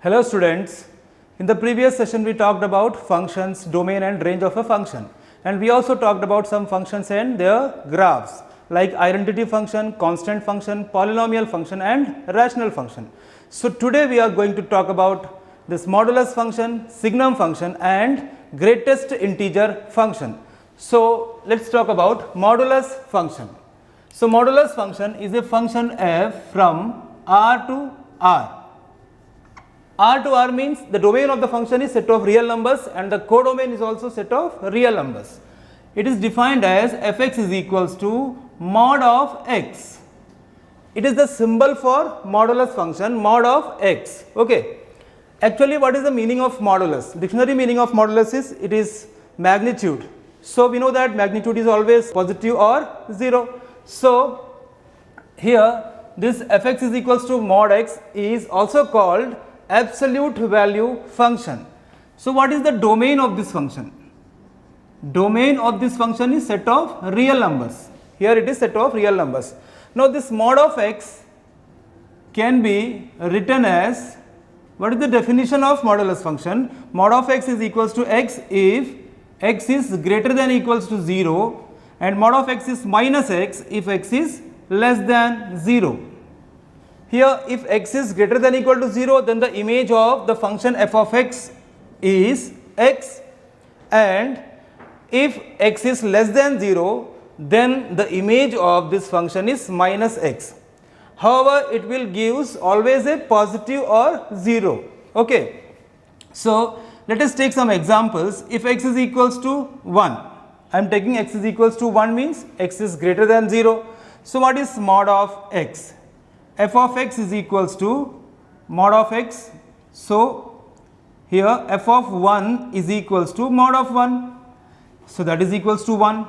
Hello students, in the previous session we talked about functions, domain and range of a function, and we also talked about some functions and their graphs like identity function, constant function, polynomial function and rational function. So today we are going to talk about this modulus function, signum function and greatest integer function. So let's talk about modulus function. So modulus function is a function f from R to R. R to R means the domain of the function is set of real numbers and the codomain is also set of real numbers. It is defined as fx is equals to mod of x. It is the symbol for modulus function, mod of x. Okay. Actually, what is the meaning of modulus? Dictionary meaning of modulus is it is magnitude. So we know that magnitude is always positive or 0. So here this fx is equals to mod x is also called absolute value function. So what is the domain of this function? Domain of this function is set of real numbers. Here it is set of real numbers. Now this mod of x can be written as, what is the definition of modulus function? Mod of x is equals to x if x is greater than or equals to 0 and mod of x is minus x if x is less than 0. Here if x is greater than or equal to 0, then the image of the function f of x is x, and if x is less than 0, then the image of this function is minus x. However, it will gives always a positive or 0. Okay. So let us take some examples. If x is equals to 1, I am taking x is equals to 1 means x is greater than 0. So what is mod of x? F of x is equals to mod of x. So here f of 1 is equals to mod of 1. So that is equals to 1,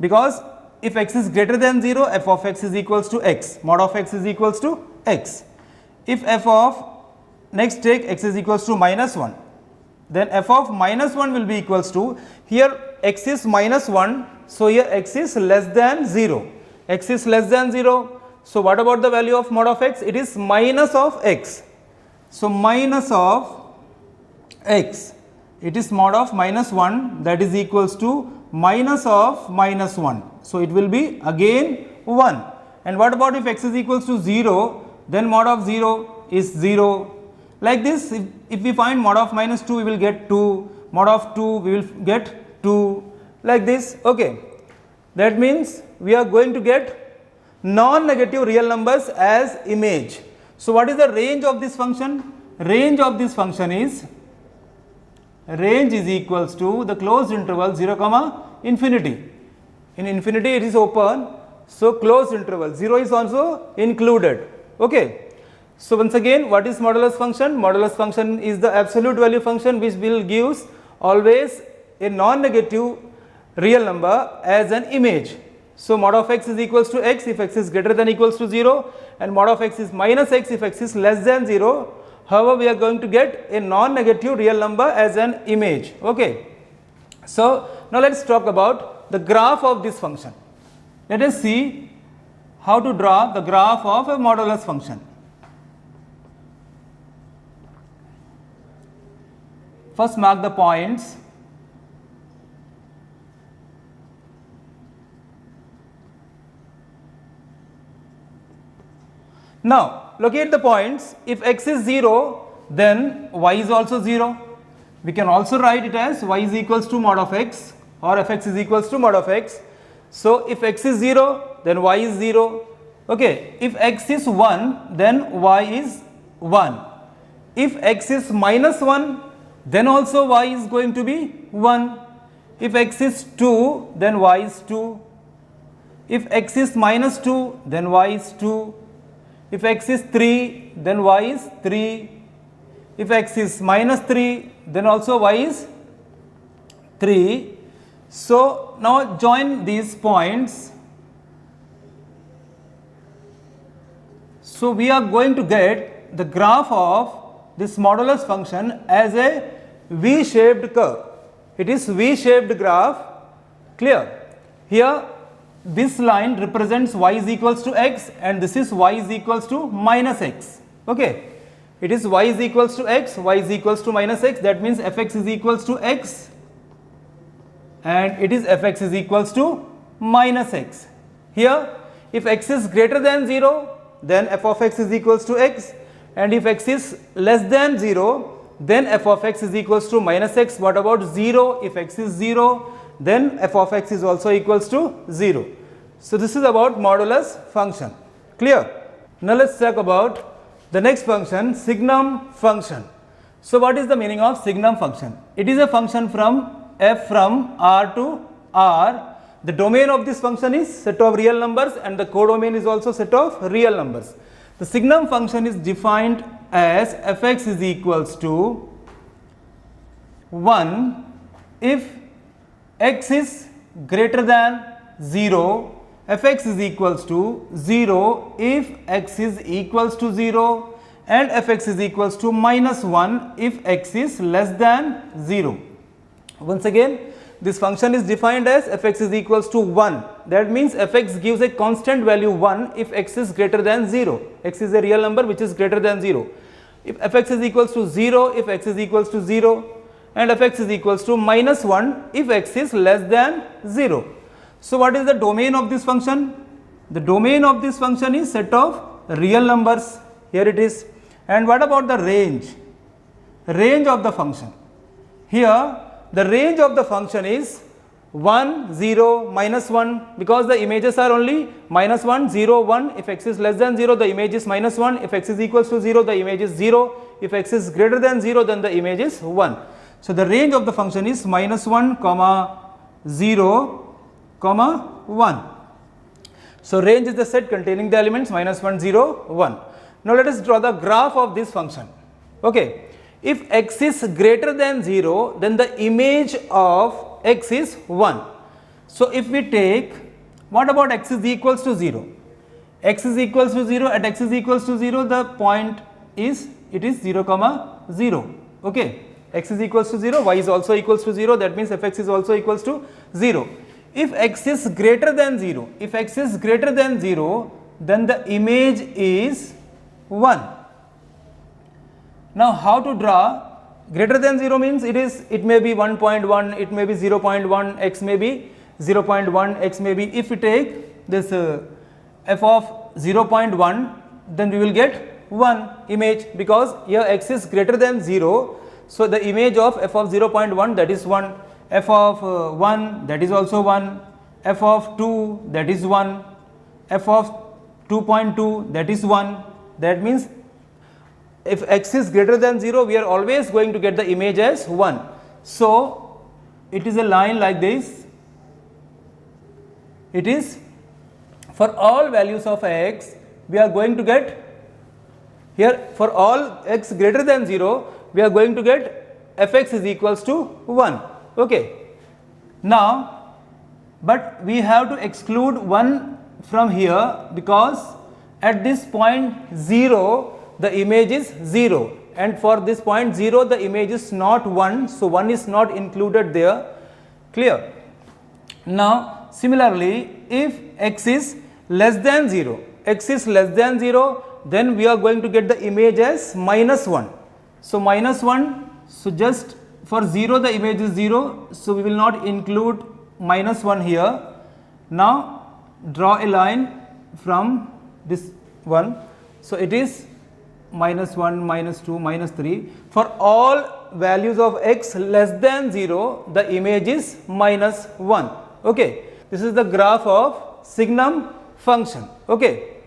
because if x is greater than 0, f of x is equals to x, mod of x is equals to x. If f of, next take x is equals to minus 1, then f of minus 1 will be equals to, here x is minus 1, so here x is less than 0, x is less than 0. So what about the value of mod of x? It is minus of x. So minus of x, it is mod of minus 1, that is equals to minus of minus 1. So it will be again 1. And what about if x is equals to 0, then mod of 0 is 0. Like this, if we find mod of minus 2, we will get 2, mod of 2 we will get 2, like this. Okay. That means we are going to get non-negative real numbers as image. So what is the range of this function? Range of this function is, range is equals to the closed interval 0 comma infinity. In infinity it is open, so closed interval 0 is also included. Okay. So once again, what is modulus function? Modulus function is the absolute value function which will gives always a non-negative real number as an image. So mod of x is equals to x if x is greater than or equals to 0, and mod of x is minus x if x is less than 0. However, we are going to get a non-negative real number as an image. Okay. So now let us talk about the graph of this function. Let us see how to draw the graph of a modulus function. First mark the points. Now locate the points. If x is 0, then y is also 0. We can also write it as y is equals to mod of x or fx is equals to mod of x. So if x is 0, then y is 0. Okay. If x is 1, then y is 1. If x is minus 1, then also y is going to be 1. If x is 2, then y is 2. If x is minus 2, then y is 2. If x is 3, then y is 3. If x is minus 3, then also y is 3. So now join these points. So we are going to get the graph of this modulus function as a V-shaped curve. It is V-shaped graph. Clear? Here this line represents y is equals to x and this is y is equals to minus x. Okay. It is y is equals to x, y is equals to minus x, that means fx is equals to x, and it is fx is equals to minus x. Here if x is greater than 0, then f of x is equals to x, and if x is less than 0, then f of x is equals to minus x. What about 0? If x is 0, then f of x is also equals to 0. So this is about modulus function. Clear? Now let's talk about the next function, Signum function. So what is the meaning of Signum function? It is a function from f from R to R. The domain of this function is set of real numbers, and the codomain is also set of real numbers. The Signum function is defined as fx is equals to 1 if x is greater than 0, fx is equals to 0 if x is equals to 0, and fx is equals to minus 1 if x is less than 0. Once again, this function is defined as fx is equals to 1. That means fx gives a constant value 1 if x is greater than 0. X is a real number which is greater than 0. If fx is equals to 0 if x is equals to 0, and fx is equals to minus 1 if x is less than 0. So what is the domain of this function? The domain of this function is set of real numbers. Here it is. And what about the range? Range of the function. Here the range of the function is 1, 0, minus 1, because the images are only minus 1, 0, 1. If x is less than 0, the image is minus 1. If x is equals to 0, the image is 0. If x is greater than 0, then the image is 1. So the range of the function is minus 1, comma 0, comma 1. So range is the set containing the elements minus 1, 0, 1. Now let us draw the graph of this function. Okay. If x is greater than 0, then the image of x is 1. So if we take, what about x is equals to 0? X is equals to 0, at x is equals to 0, the point is, it is 0, comma 0. Okay. X is equals to 0, y is also equals to 0, that means fx is also equals to 0. If x is greater than 0, if x is greater than 0, then the image is 1. Now how to draw? Greater than 0 means it may be 1.1, it may be 0.1, x may be 0.1, x may be, if we take this f of 0.1, then we will get 1 image, because here x is greater than 0. So the image of f of 0.1, that is 1, f of 1, that is also 1, f of 2, that is 1, f of 2.2, that is 1. That means if x is greater than 0, we are always going to get the image as 1. So it is a line like this. It is for all values of x, we are going to get, here for all x greater than 0, we are going to get fx is equals to 1. Okay. Now, but we have to exclude 1 from here, because at this point 0, the image is 0, and for this point 0, the image is not 1, so 1 is not included there. Clear? Now similarly, if x is less than 0, x is less than 0, then we are going to get the image as minus 1. So minus 1, so just for 0 the image is 0, so we will not include minus 1 here. Now draw a line from this one, so it is minus 1, minus 2, minus 3. For all values of x less than 0, the image is minus 1. Okay. This is the graph of Signum function. Okay.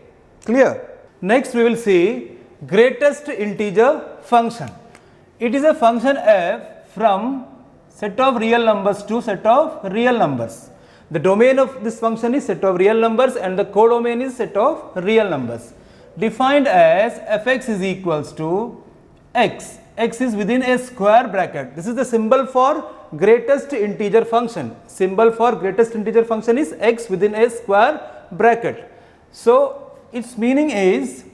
Clear? Next we will see greatest integer function. It is a function f from set of real numbers to set of real numbers. The domain of this function is set of real numbers, and the codomain is set of real numbers. Defined as fx is equals to x. X is within a square bracket. This is the symbol for greatest integer function. Symbol for greatest integer function is x within a square bracket. So its meaning is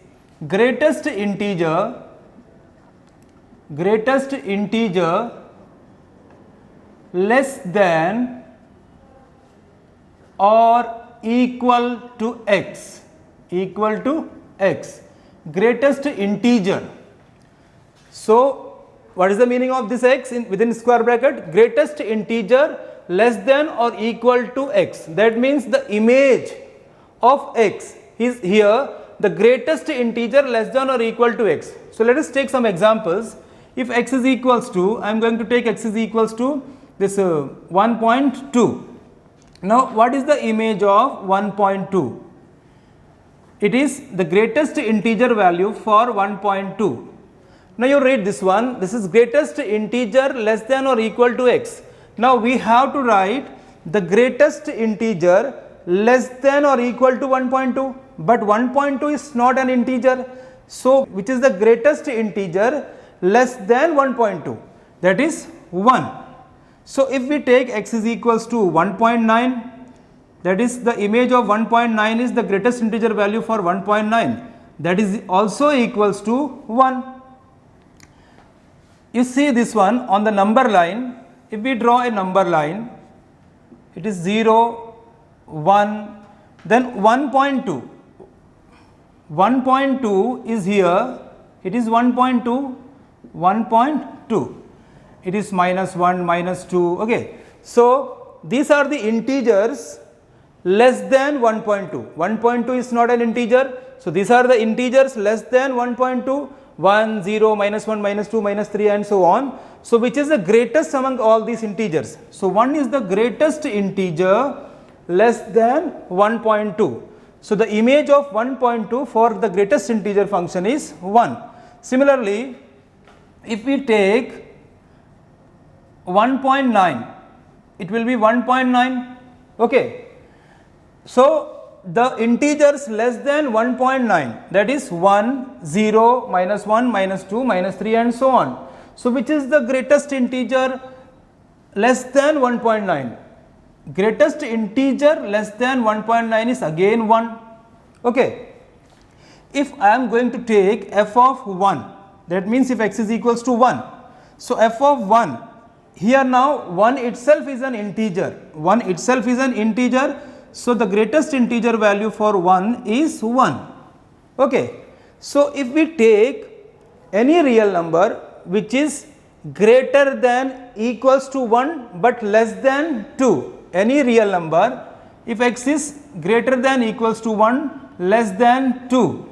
greatest integer less than or equal to x, equal to x. Greatest integer So what is the meaning of this x within square bracket? Greatest integer less than or equal to x. That means the image of x is here the greatest integer less than or equal to x. So let us take some examples. If x is equals to, I am going to take x is equals to this 1.2. Now what is the image of 1.2? It is the greatest integer value for 1.2. Now you read this one, this is greatest integer less than or equal to x. Now we have to write the greatest integer less than or equal to 1.2, but 1.2 is not an integer. So which is the greatest integer less than 1.2? That is 1. So if we take x is equals to 1.9, that is the image of 1.9 is the greatest integer value for 1.9, that is also equals to 1. You see this one on the number line, if we draw a number line, it is 0, 1, then 1.2. 1.2 is here, it is 1.2, 1.2. It is minus 1, minus 2, okay. So these are the integers less than 1.2. 1.2 is not an integer, so these are the integers less than 1.2. 1, 0, minus 1, minus 2, minus 3 and so on. So which is the greatest among all these integers? So 1 is the greatest integer less than 1.2. So the image of 1.2 for the greatest integer function is 1. Similarly, if we take 1.9, it will be 1.9, okay. So the integers less than 1.9, that is 1, 0, minus 1, minus 2, minus 3 and so on. So which is the greatest integer less than 1.9? Greatest integer less than 1.9 is again 1, okay. If I am going to take f of 1, that means if x is equals to 1, so f of 1, here now 1 itself is an integer, 1 itself is an integer. So the greatest integer value for 1 is 1, okay. So if we take any real number which is greater than equals to 1 but less than 2, any real number, if x is greater than equals to 1 less than 2,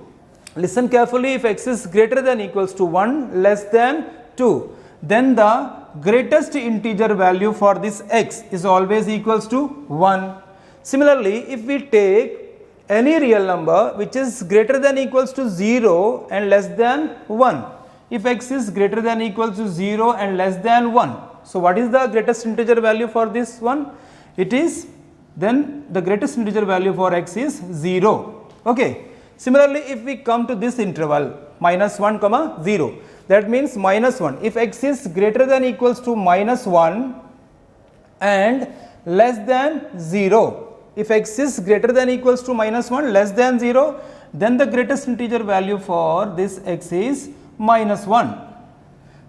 listen carefully, if x is greater than equals to 1 less than 2, then the greatest integer value for this x is always equals to 1. Similarly, if we take any real number which is greater than equals to 0 and less than 1, if x is greater than equals to 0 and less than 1, so what is the greatest integer value for this one? It is, then the greatest integer value for x is 0, okay. Similarly, if we come to this interval minus 1 comma 0, that means minus 1, if x is greater than equals to minus 1 and less than 0, if x is greater than equals to minus 1 less than 0, then the greatest integer value for this x is minus 1.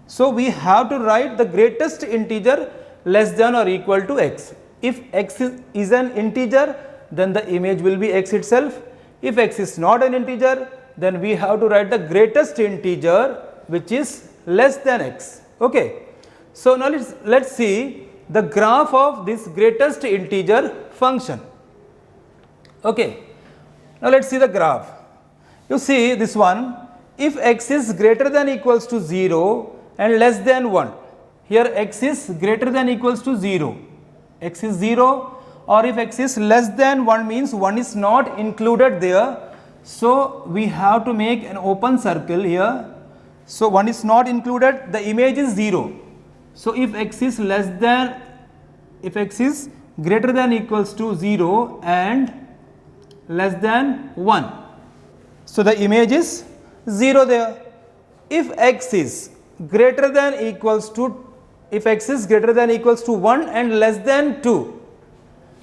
So we have to write the greatest integer less than or equal to x. If x is an integer, then the image will be x itself. If x is not an integer, then we have to write the greatest integer which is less than x, okay. So now let's see the graph of this greatest integer function, okay. Now let's see the graph. You see this one, if x is greater than equals to 0 and less than 1, here x is greater than equals to 0, x is 0, or if x is less than 1 means 1 is not included there. So we have to make an open circle here. So 1 is not included, the image is 0. So if x is less than, if x is greater than equals to 0 and less than 1, so the image is 0 there. If x is greater than equals to, if x is greater than equals to 1 and less than 2,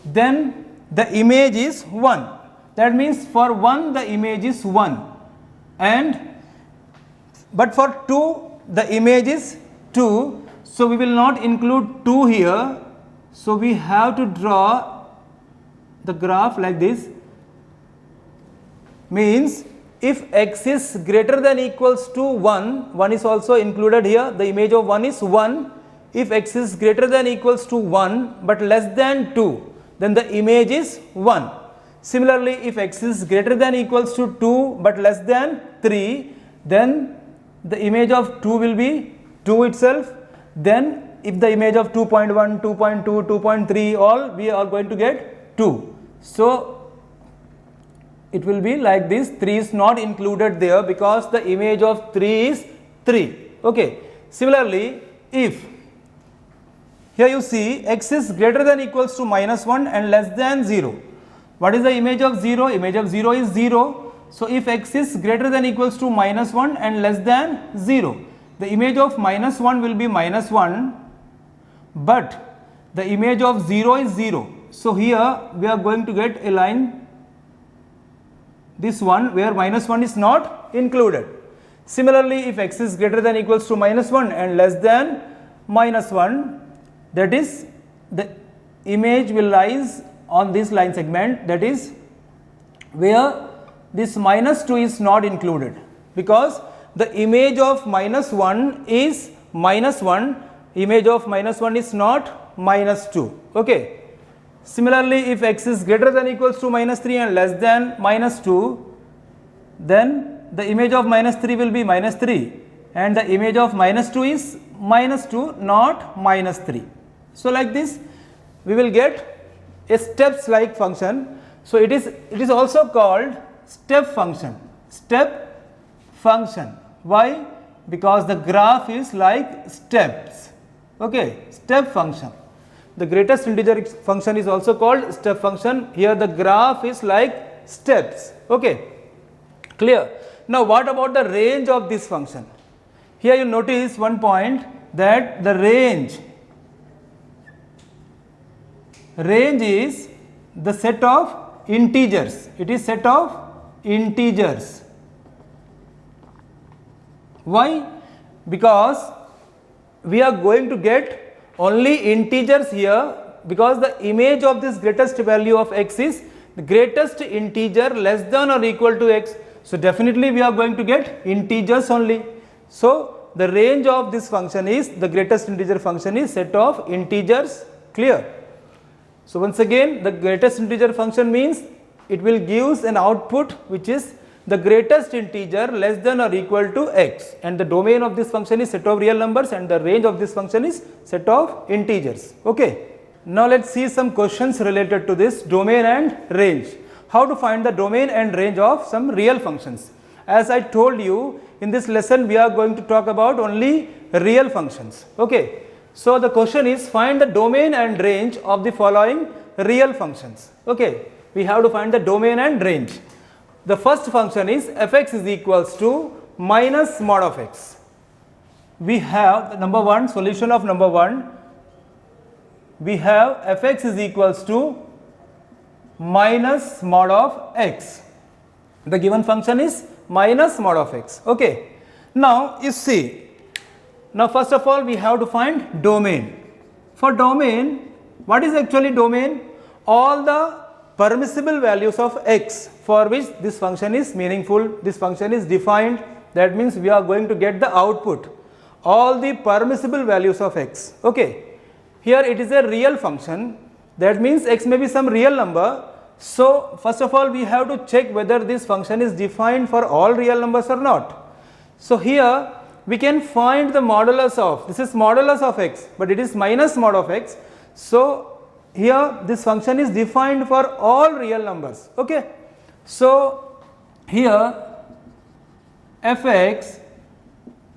then the image is 1. That means for 1 the image is 1, and but for 2 the image is 2. So we will not include 2 here. So we have to draw the graph like this. Means if x is greater than equals to 1, 1 is also included here, the image of 1 is 1. If x is greater than equals to 1 but less than 2, then the image is 1. Similarly, if x is greater than equals to 2 but less than 3, then the image of 2 will be 2 itself. Then if the image of 2.1, 2.2, 2.3 all, we are going to get 2. So it will be like this, 3 is not included there because the image of 3 is 3. Okay. Similarly, if here you see x is greater than equals to -1 and less than 0. What is the image of 0? Image of 0 is 0. So if x is greater than equals to -1 and less than 0, the image of -1 will be -1, but the image of 0 is 0. So here we are going to get a line, this one, where -1 is not included. Similarly, if x is greater than equals to -1 and less than -1, that is, the image will rise on this line segment, that is where this -2 is not included, because the image of -1 is -1, image of -1 is not -2. Okay. Similarly, if x is greater than equals to -3 and less than -2, then the image of -3 will be -3 and the image of -2 is -2, not -3. So like this we will get a steps like function. So it is also called step function. Step function. Why? Because the graph is like steps. Okay, step function. The greatest integer function is also called step function. Here the graph is like steps. Okay, clear. Now what about the range of this function? Here you notice one point, that the range is the set of integers. It is set of integers. Why? Because we are going to get only integers here, because the image of this greatest value of x is the greatest integer less than or equal to x. So definitely we are going to get integers only. So the range of this function is, the greatest integer function is set of integers. Clear? So once again, the greatest integer function means it will give an output which is the greatest integer less than or equal to x, and the domain of this function is set of real numbers and the range of this function is set of integers. Okay. Now let us see some questions related to this domain and range. How to find the domain and range of some real functions. As I told you, in this lesson we are going to talk about only real functions. Okay. So the question is, find the domain and range of the following real functions. Okay. We have to find the domain and range. The first function is fx is equals to minus mod of x. We have number 1, solution of number 1. We have fx is equals to minus mod of x. The given function is minus mod of x. Okay. Now you see, now first of all we have to find domain. For domain, what is actually domain? All the permissible values of x for which this function is meaningful, this function is defined. That means we are going to get the output, all the permissible values of x. Okay. Here it is a real function, that means x may be some real number. So first of all we have to check whether this function is defined for all real numbers or not. So here we can find the modulus of, this is modulus of x, but it is minus mod of x. So here this function is defined for all real numbers. Okay. So here fx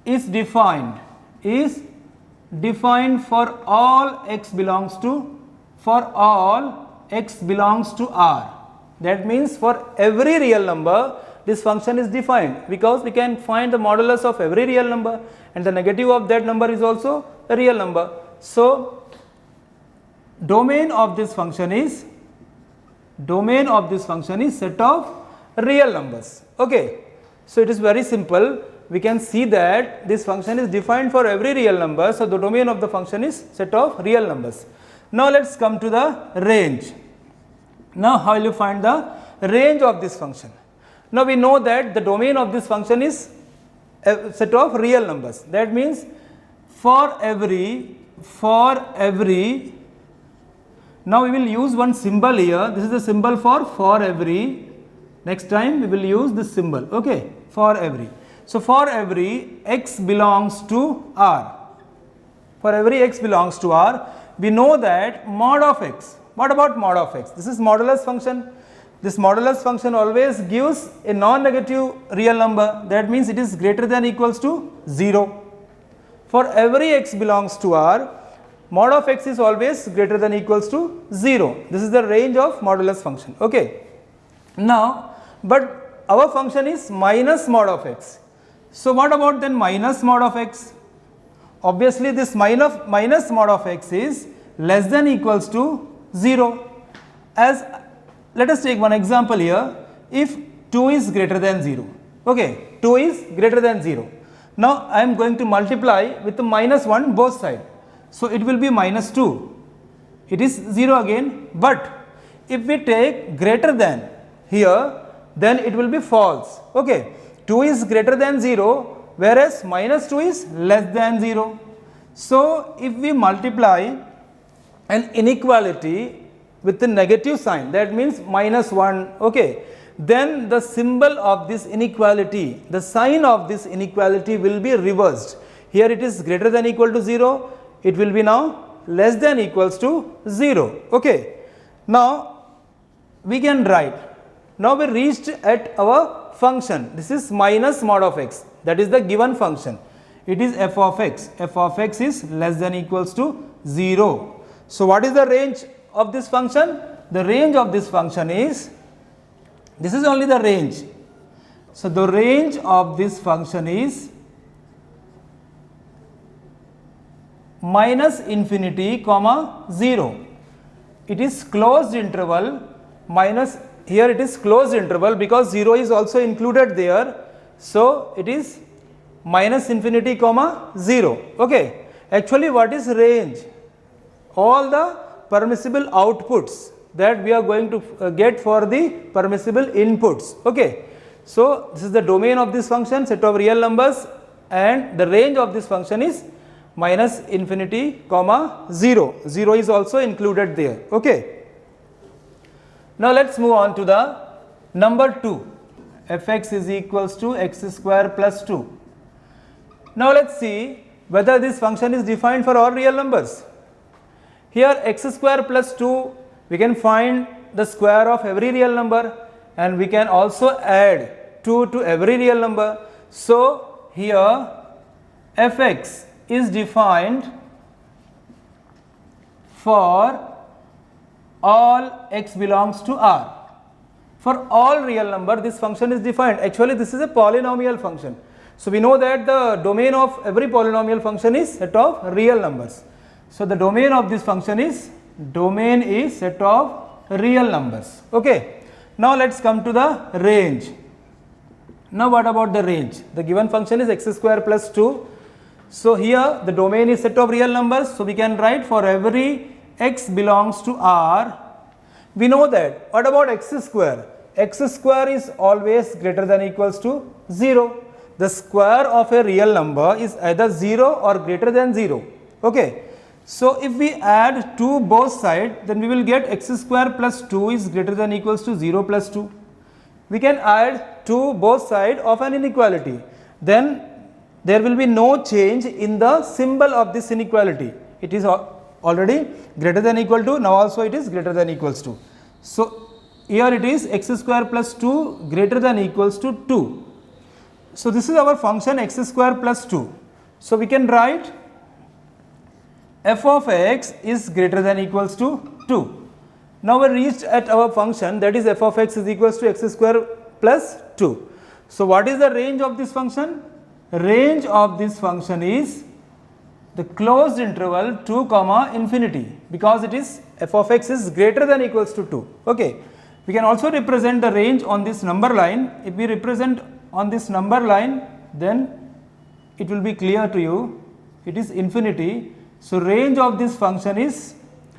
is defined for all x belongs to, R. That means for every real number this function is defined, because we can find the modulus of every real number and the negative of that number is also a real number. So domain of this function is set of real numbers. Okay. So it is very simple. We can see that this function is defined for every real number. So the domain of the function is set of real numbers. Now let us come to the range. Now how will you find the range of this function? Now we know that the domain of this function is a set of real numbers. That means for every, now we will use one symbol here. This is the symbol for every. Next time we will use this symbol, okay, for every. So for every x belongs to R, for every x belongs to R, we know that mod of x. What about mod of x? This is modulus function. This modulus function always gives a non-negative real number. That means it is greater than equals to 0. For every x belongs to R, mod of x is always greater than equals to 0. This is the range of modulus function, okay. Now, but our function is minus mod of x. So what about then minus mod of x? Obviously this minus mod of x is less than equals to 0. As let us take one example here. If 2 is greater than 0, okay, 2 is greater than 0. Now I am going to multiply with the minus 1 both sides. So it will be minus 2. It is 0 again, but if we take greater than here, then it will be false, okay. 2 is greater than 0, whereas minus 2 is less than 0. So if we multiply an inequality with the negative sign, that means minus 1, okay, then the symbol of this inequality, the sign of this inequality will be reversed. Here it is greater than equal to 0, it will be now less than equals to 0, okay. Now we can write, now we reached at our function. This is minus mod of x, that is the given function. It is f of x is less than equals to 0. So what is the range of this function? The range of this function is, this is only the range. So the range of this function is minus infinity comma 0. It is closed interval minus, here it is closed interval because 0 is also included there. So it is minus infinity comma 0, okay. Actually what is range? All the permissible outputs that we are going to get for the permissible inputs, okay. So this is the domain of this function, set of real numbers, and the range of this function is minus infinity comma 0. 0 is also included there, okay. Now let us move on to the number 2. Fx is equals to x square plus 2. Now let us see whether this function is defined for all real numbers. Here x square plus 2, we can find the square of every real number, and we can also add 2 to every real number. So here fx is defined for all x belongs to R. For all real number this function is defined. Actually this is a polynomial function. So we know that the domain of every polynomial function is set of real numbers. So the domain of this function is set of real numbers, okay. Now let us come to the range. Now what about the range? The given function is x square plus 2. So here the domain is set of real numbers. So we can write for every x belongs to R. We know that. What about x square? X square is always greater than equals to 0. The square of a real number is either 0 or greater than 0, okay. So if we add 2 both sides, then we will get x square plus 2 is greater than equals to 0 plus 2. We can add 2 both sides of an inequality. Then there will be no change in the symbol of this inequality. It is already greater than equal to, now also it is greater than equals to. So here it is x square plus 2 greater than equals to 2. So this is our function x square plus 2. So we can write f of x is greater than equals to 2. Now we reached at our function, that is f of x is equals to x square plus 2. So what is the range of this function? Range of this function is the closed interval 2 comma infinity, because it is f of x is greater than equals to 2, okay. We can also represent the range on this number line. If we represent on this number line, then it will be clear to you, it is infinity. So range of this function is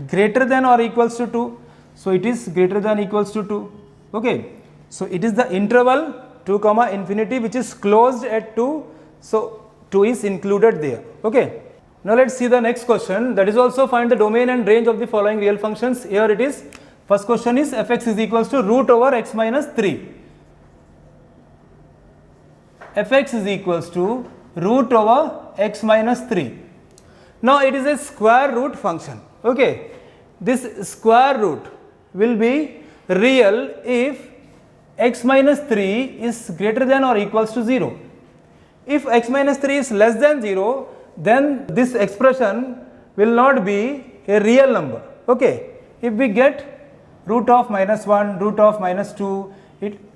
greater than or equals to 2. So it is greater than equals to 2, okay. So it is the interval 2 comma infinity which is closed at 2. So 2 is included there. Okay. Now let us see the next question, that is also find the domain and range of the following real functions. Here it is. First question is fx is equals to root over x minus 3. Fx is equals to root over x minus 3. Now it is a square root function. Okay. This square root will be real if x minus 3 is greater than or equals to 0. If x minus 3 is less than 0, then this expression will not be a real number. Okay. If we get root of minus 1, root of minus 2,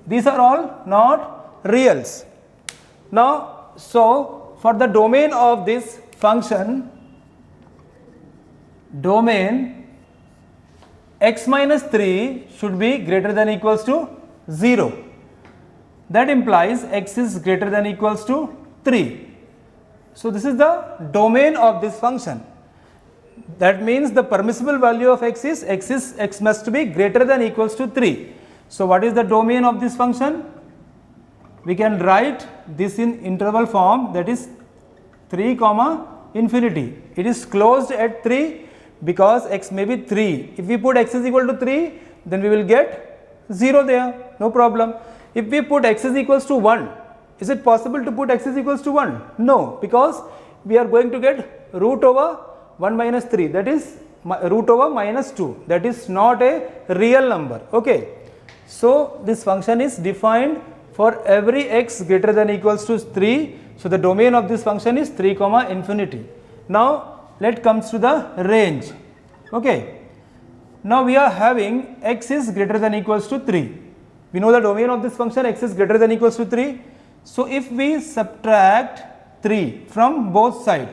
these are all not reals. Now, so for the domain of this function, domain x minus 3 should be greater than equals to 0. That implies x is greater than equals to 3. So this is the domain of this function. That means the permissible value of x must be greater than equals to 3. So what is the domain of this function? We can write this in interval form, that is 3 comma infinity. It is closed at 3 because x may be 3. If we put x is equal to 3, then we will get 0 there, no problem. If we put x is equals to 1, is it possible to put x is equals to 1? No, because we are going to get root over 1 minus 3, that is root over minus 2, that is not a real number. Okay. So this function is defined for every x greater than equals to 3. So the domain of this function is 3 comma infinity. Now let comes to the range. Okay. Now we are having x is greater than equals to 3. We know the domain of this function, x is greater than equals to 3. So if we subtract 3 from both sides,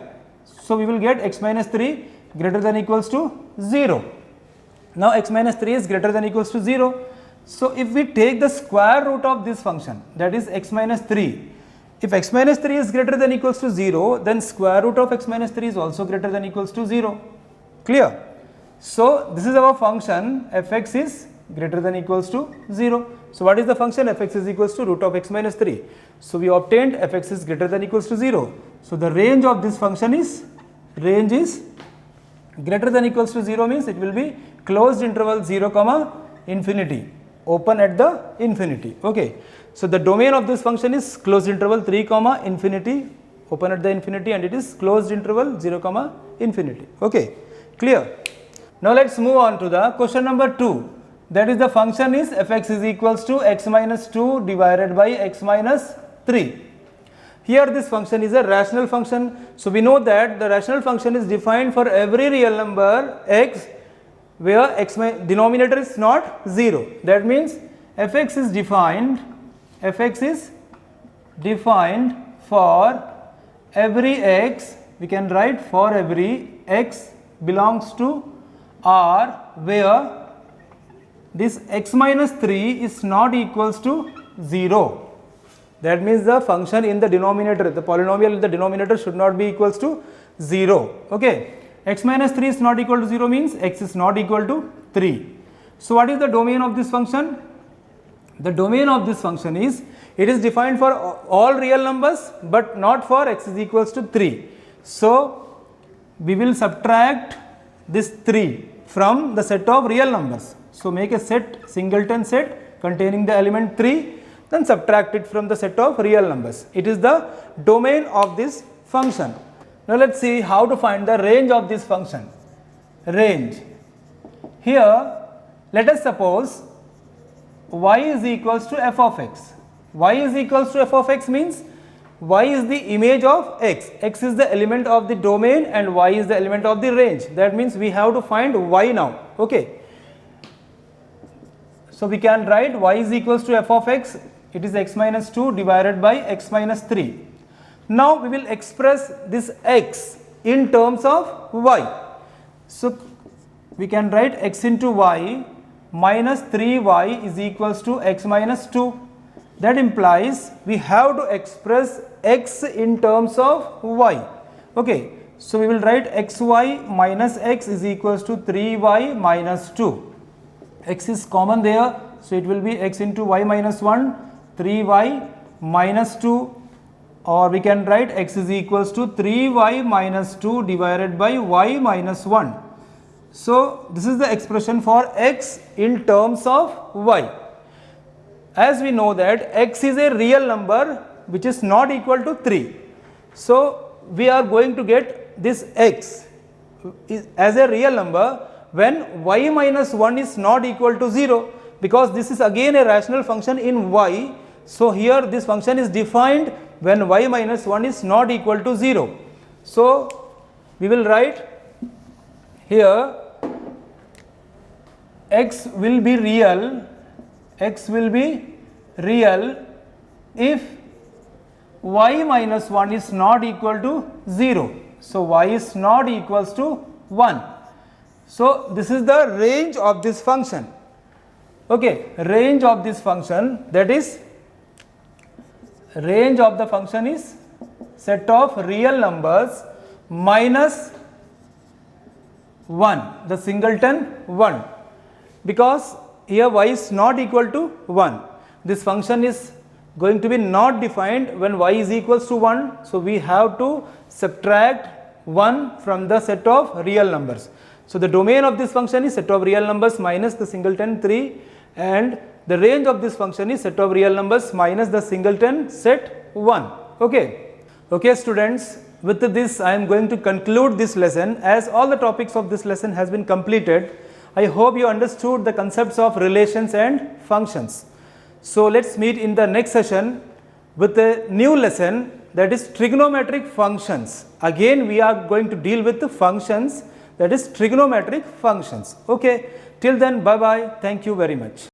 so we will get x minus 3 greater than equals to 0. Now x minus 3 is greater than equals to 0. So if we take the square root of this function, that is x minus 3, if x minus 3 is greater than equals to 0, then square root of x minus 3 is also greater than equals to 0. Clear? So this is our function, fx is greater than equals to 0. So what is the function? Fx is equals to root of x minus 3. So we obtained fx is greater than equals to 0. So the range of this function is, range is greater than equals to 0 means it will be closed interval 0 comma infinity, open at the infinity. Okay. So the domain of this function is closed interval 3 comma infinity, open at the infinity, and it is closed interval 0 comma infinity. Okay. Clear? Now let us move on to the question number 2. That is the function is fx is equals to x minus 2 divided by x minus 3. Here this function is a rational function. So we know that the rational function is defined for every real number x where x denominator is not 0. That means fx is defined for every x, we can write for every x belongs to R where this x minus 3 is not equals to 0. That means the function in the denominator, the polynomial in the denominator should not be equals to 0. Okay. X minus 3 is not equal to 0 means x is not equal to 3. So what is the domain of this function? The domain of this function is, it is defined for all real numbers but not for x is equals to 3. So we will subtract this 3 from the set of real numbers. So make a set, singleton set containing the element 3, then subtract it from the set of real numbers. It is the domain of this function. Now let us see how to find the range of this function. Range. Here let us suppose y is equals to f of x. Y is equals to f of x means y is the image of x. X is the element of the domain and y is the element of the range. That means we have to find y now. Okay. So we can write y is equals to f of x, it is x minus 2 divided by x minus 3. Now we will express this x in terms of y. So we can write x into y minus 3y is equals to x minus 2. That implies we have to express x in terms of y. Okay. So we will write xy minus x is equals to 3y minus 2. X is common there, So it will be x into y minus 1, 3y minus 2, or we can write x is equals to 3y minus 2 divided by y minus 1. So this is the expression for x in terms of y. As we know that x is a real number which is not equal to 3. So we are going to get this x as a real number when y minus 1 is not equal to 0, because this is again a rational function in y. So here this function is defined when y minus 1 is not equal to 0. So we will write here x will be real if y minus 1 is not equal to 0. So y is not equals to 1. So this is the range of this function. Okay, range of this function, that is, range of the function is set of real numbers minus 1, the singleton 1, because here y is not equal to 1. This function is going to be not defined when y is equals to 1. So we have to subtract 1 from the set of real numbers. So the domain of this function is set of real numbers minus the singleton 3, and the range of this function is set of real numbers minus the singleton set 1. Okay students, with this I am going to conclude this lesson, as all the topics of this lesson has been completed. I hope you understood the concepts of relations and functions. So let's meet in the next session with a new lesson, that is trigonometric functions. Again we are going to deal with the functions, that is trigonometric functions. Okay, till then, bye bye, thank you very much.